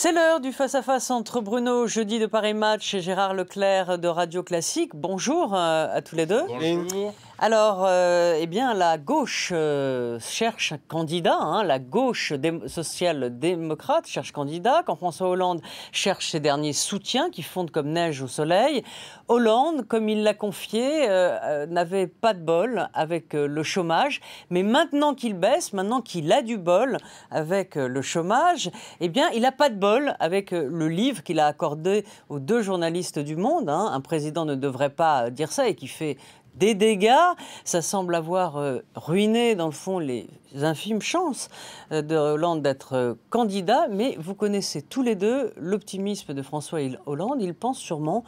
C'est l'heure du face-à-face entre Bruno Jeudi de Paris Match et Gérard Leclerc de Radio Classique. Bonjour à tous les deux. Bonjour. Alors, eh bien, la gauche cherche un candidat, la gauche social-démocrate cherche candidat, quand François Hollande cherche ses derniers soutiens qui fondent comme neige au soleil. Hollande, comme il l'a confié, n'avait pas de bol avec le chômage, mais maintenant qu'il baisse, maintenant qu'il a du bol avec le chômage, eh bien, il n'a pas de bol avec le livre qu'il a accordé aux 2 journalistes du Monde. Un président ne devrait pas dire ça et qui fait des dégâts. Ça semble avoir ruiné, dans le fond, les infimes chances de Hollande d'être candidat. Mais vous connaissez tous les deux l'optimisme de François Hollande. Il pense sûrement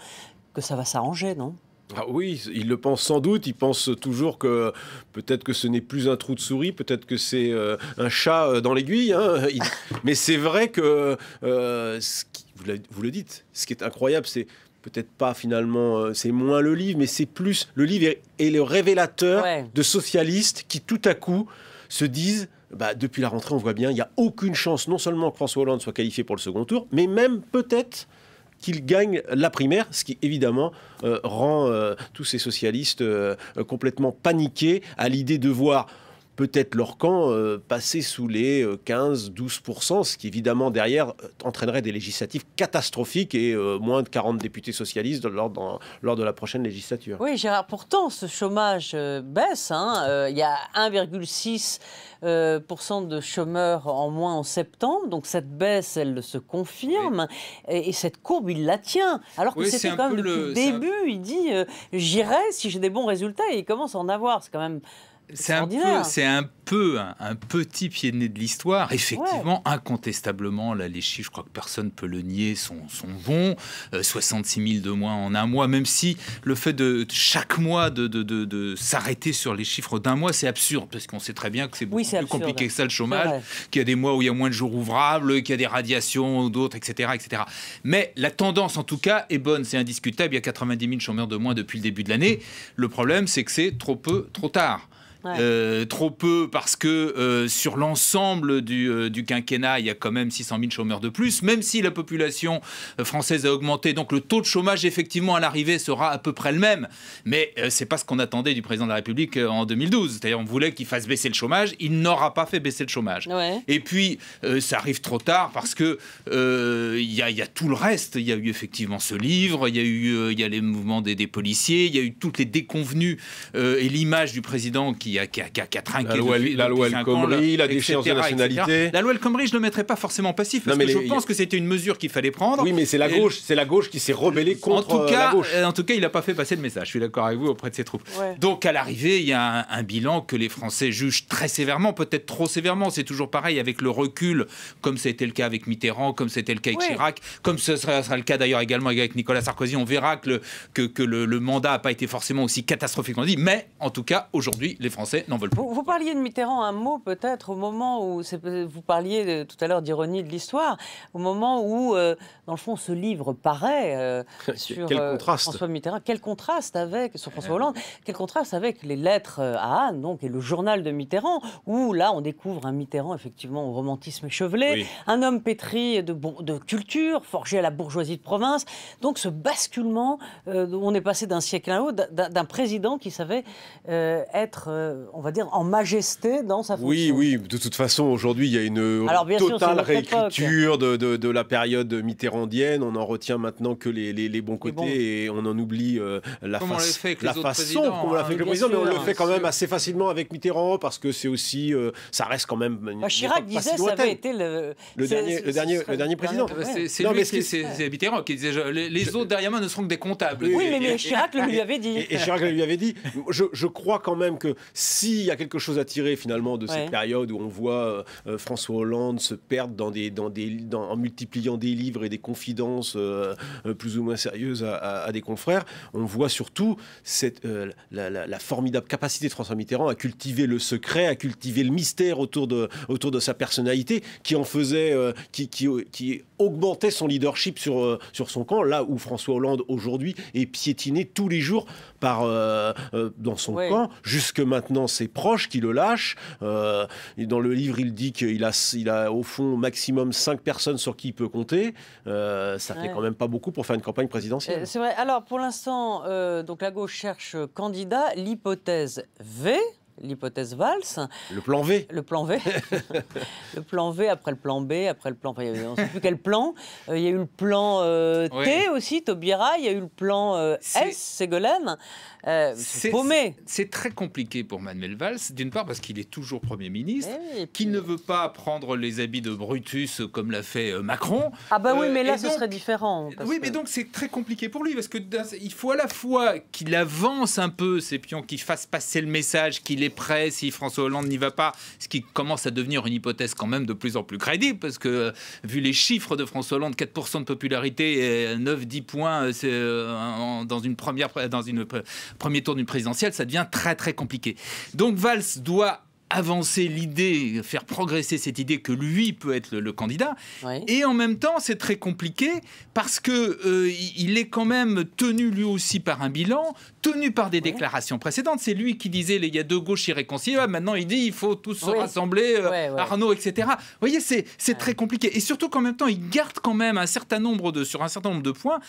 que ça va s'arranger, non ? Ah oui, il le pense sans doute. Il pense toujours que peut-être que ce n'est plus un trou de souris, peut-être que c'est un chat dans l'aiguille. Mais c'est vrai que, vous le dites, ce qui est incroyable, c'est peut-être pas finalement, c'est moins le livre, mais c'est plus, le livre est le révélateur de socialistes qui tout à coup se disent, depuis la rentrée on voit bien, il n'y a aucune chance non seulement que François Hollande soit qualifié pour le second tour, mais même peut-être qu'il gagne la primaire, ce qui évidemment rend tous ces socialistes complètement paniqués à l'idée de voir peut-être leur camp passer sous les 15-12%, ce qui évidemment derrière entraînerait des législatives catastrophiques et moins de 40 députés socialistes lors de la prochaine législature. Oui, Gérard, pourtant ce chômage baisse. Il y a 1,6% de chômeurs en moins en septembre, donc cette baisse, elle se confirme. Oui. Et cette courbe, il la tient. Alors que c'était quand même depuis le début, il dit j'irai si j'ai des bons résultats, et il commence à en avoir. C'est quand même... C'est un petit pied de nez de l'histoire. Effectivement, incontestablement, là, les chiffres, je crois que personne ne peut le nier, sont bons. 66 000 de moins en un mois, même si le fait de chaque mois de s'arrêter sur les chiffres d'un mois, c'est absurde, parce qu'on sait très bien que c'est beaucoup plus compliqué que ça, le chômage, qu'il y a des mois où il y a moins de jours ouvrables, qu'il y a des radiations ou d'autres, etc., etc. Mais la tendance, en tout cas, est bonne, c'est indiscutable. Il y a 90 000 chômeurs de moins depuis le début de l'année. Le problème, c'est que c'est trop peu, trop tard. Trop peu parce que sur l'ensemble du quinquennat, il y a quand même 600 000 chômeurs de plus, même si la population française a augmenté. Donc le taux de chômage, effectivement, à l'arrivée sera à peu près le même. Mais c'est pas ce qu'on attendait du président de la République en 2012. C'est-à-dire on voulait qu'il fasse baisser le chomage. Il n'aura pas fait baisser le chômage. Et puis, ça arrive trop tard parce que il y a tout le reste. Il y a eu effectivement ce livre, il y a les mouvements des policiers, il y a eu toutes les déconvenues et l'image du président qui a trinqué la loi El Khomri, la déchéance de nationalité. La loi El Khomri, je ne le mettrais pas forcément passif, parce que je pense que c'était une mesure qu'il fallait prendre. Oui, mais c'est la gauche qui s'est rebellée contre la gauche. En tout cas, il n'a pas fait passer le message, je suis d'accord avec vous, auprès de ses troupes. Donc, à l'arrivée, il y a un bilan que les Français jugent très sévèrement, peut-être trop sévèrement. C'est toujours pareil avec le recul, comme ça a été le cas avec Mitterrand, comme c'était le cas avec Chirac, comme ce sera le cas d'ailleurs également avec Nicolas Sarkozy. On verra que le mandat n'a pas été forcément aussi catastrophique qu'on dit, mais en tout cas, aujourd'hui, les Français n'en veulent pas. Vous parliez de Mitterrand, un mot peut-être, au moment où, vous parliez tout à l'heure d'ironie de l'histoire, au moment où, dans le fond, ce livre paraît sur François Mitterrand. Quel contraste sur François Hollande, quel contraste avec les lettres à Anne, donc, et le journal de Mitterrand, où là, on découvre un Mitterrand, effectivement, au romantisme échevelé, un homme pétri de culture, forgé à la bourgeoisie de province. Donc, ce basculement, on est passé d'un siècle à l'autre, d'un président qui savait être... on va dire, en majesté dans sa fonction. Oui, de toute façon, aujourd'hui, il y a une totale réécriture de la période mitterrandienne. On en retient maintenant que les bons côtés et on en oublie la façon comme on l'a fait avec le président, mais on le fait quand même assez facilement avec Mitterrand, parce que c'est aussi, ça reste quand même... Chirac disait que ça avait été le dernier président. C'est Mitterrand qui disait les autres derrière moi ne seront que des comptables. Oui, mais Chirac le lui avait dit. Et Chirac le lui avait dit. Je crois quand même que s'il y a quelque chose à tirer finalement de cette période où on voit François Hollande se perdre en multipliant des livres et des confidences plus ou moins sérieuses à des confrères, on voit surtout la formidable capacité de François Mitterrand à cultiver le secret, à cultiver le mystère autour de sa personnalité, qui en faisait, qui augmentait son leadership sur son camp, là où François Hollande aujourd'hui est piétiné tous les jours dans son camp, jusque maintenant. maintenant ses proches qui le lâchent. Et dans le livre, il dit qu'il a au fond maximum 5 personnes sur qui il peut compter. Ça fait quand même pas beaucoup pour faire une campagne présidentielle. C'est vrai. Alors, pour l'instant, donc la gauche cherche candidat. L'hypothèse V, l'hypothèse Valls. Le plan V. Le plan V. Le plan V, après le plan B, après le plan... on ne sait plus quel plan. Il y a eu le plan T aussi, Taubira. Il y a eu le plan S, Ségolène. C'est paumé. C'est très compliqué pour Manuel Valls, d'une part parce qu'il est toujours Premier ministre, qu'il ne veut pas prendre les habits de Brutus comme l'a fait Macron. Ah bah oui, mais là, ce serait différent. Oui, mais donc c'est très compliqué pour lui, parce qu'il faut à la fois qu'il avance un peu ses pions, qu'il fasse passer le message, qu'il est prêt si François Hollande n'y va pas, ce qui commence à devenir une hypothèse quand même de plus en plus crédible, parce que vu les chiffres de François Hollande, 4% de popularité et 9-10 points dans une premier tour d'une présidentielle, ça devient très très compliqué. Donc Valls doit avancer l'idée, faire progresser cette idée que lui peut être le candidat. Oui. Et en même temps, c'est très compliqué parce que il est quand même tenu lui aussi par un bilan, tenu par des déclarations précédentes. C'est lui qui disait il y a deux gauches irréconciliables. Maintenant, il dit il faut tous se rassembler, Arnaud, etc. Vous voyez, c'est très compliqué. Et surtout qu'en même temps, il garde quand même sur un certain nombre de points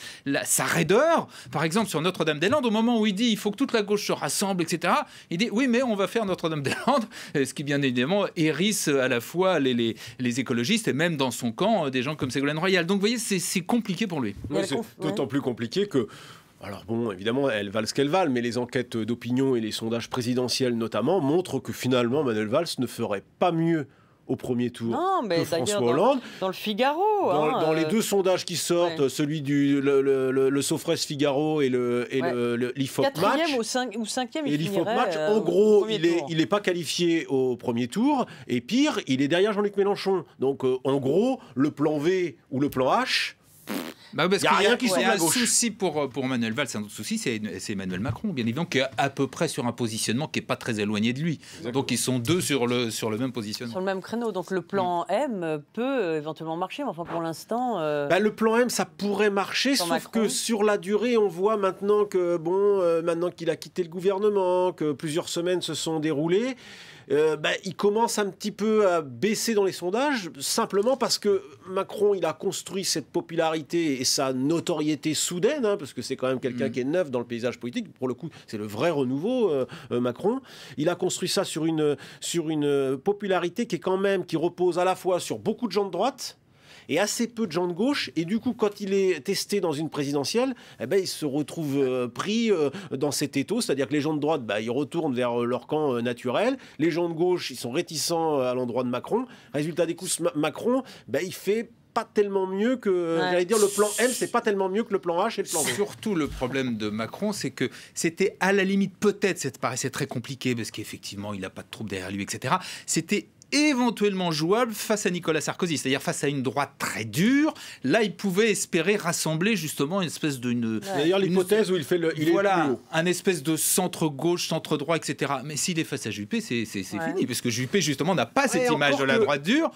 sa raideur. Par exemple, sur Notre-Dame-des-Landes, au moment où il dit il faut que toute la gauche se rassemble, etc. Il dit oui, mais on va faire Notre-Dame-des-Landes. Ce qui, bien évidemment, hérisse à la fois les écologistes et même dans son camp, des gens comme Ségolène Royal. Donc, vous voyez, c'est compliqué pour lui. Oui, c'est d'autant plus compliqué que... Alors bon, évidemment, elles valent ce qu'elles valent, mais les enquêtes d'opinion et les sondages présidentiels notamment montrent que finalement, Manuel Valls ne ferait pas mieux au premier tour que François Hollande. Dans le Figaro. Dans les deux sondages qui sortent, celui du le Sofres Figaro et l'IFOP Match. Quatrième ou cinquième, et l'IFOP Match, en gros, il n'est pas qualifié au premier tour. Et pire, il est derrière Jean-Luc Mélenchon. Donc, en gros, le plan V ou le plan H... Bah parce qu'il y a un souci pour Manuel Valls, c'est un autre souci, c'est Emmanuel Macron, bien évidemment, qui est à peu près sur un positionnement qui n'est pas très éloigné de lui. Exactement. Donc ils sont deux sur le même positionnement. Sur le même créneau, donc le plan M peut éventuellement marcher, mais enfin pour l'instant... le plan M, ça pourrait marcher, sauf Macron. Que sur la durée, on voit maintenant que, maintenant qu'il a quitté le gouvernement, que plusieurs semaines se sont déroulées, il commence un petit peu à baisser dans les sondages, simplement parce que Macron, il a construit cette popularité et sa notoriété soudaine, parce que c'est quand même quelqu'un qui est neuf dans le paysage politique. Pour le coup, c'est le vrai renouveau, Macron. Il a construit ça sur une popularité qui repose à la fois sur beaucoup de gens de droite et assez peu de gens de gauche, et du coup, quand il est testé dans une présidentielle, il se retrouve pris dans cet étau, c'est-à-dire que les gens de droite, ils retournent vers leur camp naturel, les gens de gauche, ils sont réticents à l'endroit de Macron. Résultat des courses, Macron, il fait pas tellement mieux que... J'allais dire, le plan M, c'est pas tellement mieux que le plan H et le plan B. Surtout, le problème de Macron, c'est que c'était à la limite, peut-être, ça paraissait très compliqué, parce qu'effectivement, il n'a pas de troupe derrière lui, etc. C'était éventuellement jouable face à Nicolas Sarkozy, c'est-à-dire face à une droite très dure. Là, il pouvait espérer rassembler justement une espèce de... D'ailleurs, l'hypothèse où il fait il est plus haut. Un espèce de centre-gauche, centre-droit, etc. Mais s'il est face à Juppé, c'est fini, parce que Juppé, justement, n'a pas cette image de la droite dure.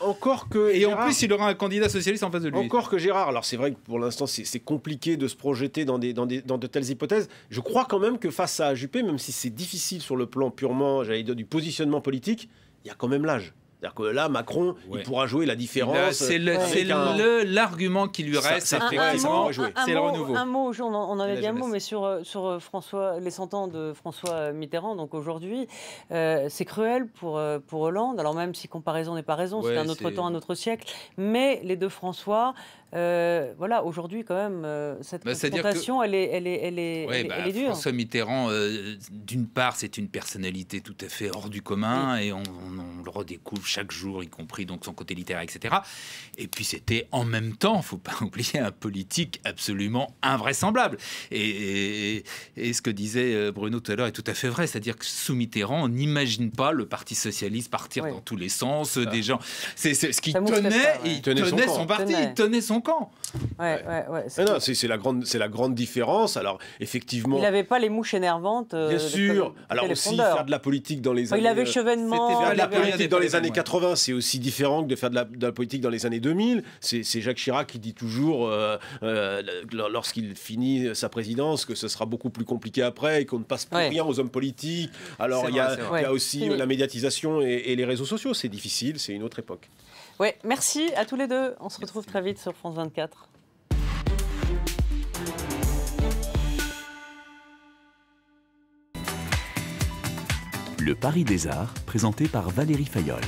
Et en plus, il aura un candidat socialiste en face de lui. Encore que Gérard, alors c'est vrai que pour l'instant, c'est compliqué de se projeter dans de telles hypothèses. Je crois quand même que face à Juppé, même si c'est difficile sur le plan purement, j'allais dire, du positionnement politique, il y a quand même l'âge. C'est-à-dire que là, Macron, il pourra jouer la différence. C'est l'argument qui lui reste. C'est le renouveau. Un mot, on en avait dit un mot, mais sur les 100 ans de François Mitterrand, donc aujourd'hui, c'est cruel pour Hollande. Alors même si comparaison n'est pas raison, c'est un autre temps, un autre siècle. Mais les deux François... aujourd'hui quand même cette confrontation elle est dure. François Mitterrand, d'une part, c'est une personnalité tout à fait hors du commun et on le redécouvre chaque jour, y compris donc son côté littéraire, etc. Et puis c'était en même temps, faut pas oublier, un politique absolument invraisemblable. Et ce que disait Bruno tout à l'heure est tout à fait vrai, c'est-à-dire que sous Mitterrand, on n'imagine pas le Parti socialiste partir dans tous les sens, des gens. C'est ce qui tenait son parti, il tenait son son camp. Ouais. Non, c'est la grande différence. Alors, effectivement... Il n'avait pas les mouches énervantes. Bien sûr. Alors aussi, faire de la politique dans les années... Il avait chevènement. Faire de la politique dans les années 80, c'est aussi différent que de faire de la politique dans les années 2000. C'est Jacques Chirac qui dit toujours, lorsqu'il finit sa présidence, que ce sera beaucoup plus compliqué après et qu'on ne passe plus rien aux hommes politiques. Alors, il y a aussi la médiatisation et les réseaux sociaux. C'est difficile, c'est une autre époque. Ouais, merci à tous les deux. On se retrouve très vite sur France 24. Le Paris des Arts, présenté par Valérie Fayolle.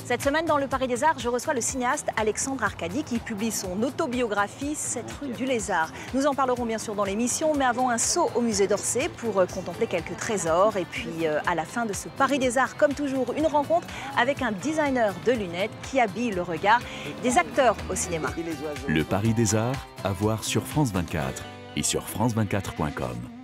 Cette semaine, dans le Paris des Arts, je reçois le cinéaste Alexandre Arcadi qui publie son autobiographie « Cette rue du Lézard ». Nous en parlerons bien sûr dans l'émission, mais avant un saut au musée d'Orsay pour contempler quelques trésors. Et puis à la fin de ce Paris des Arts, comme toujours, une rencontre avec un designer de lunettes qui habille le regard des acteurs au cinéma. Le Paris des Arts, à voir sur France 24 et sur France24.com.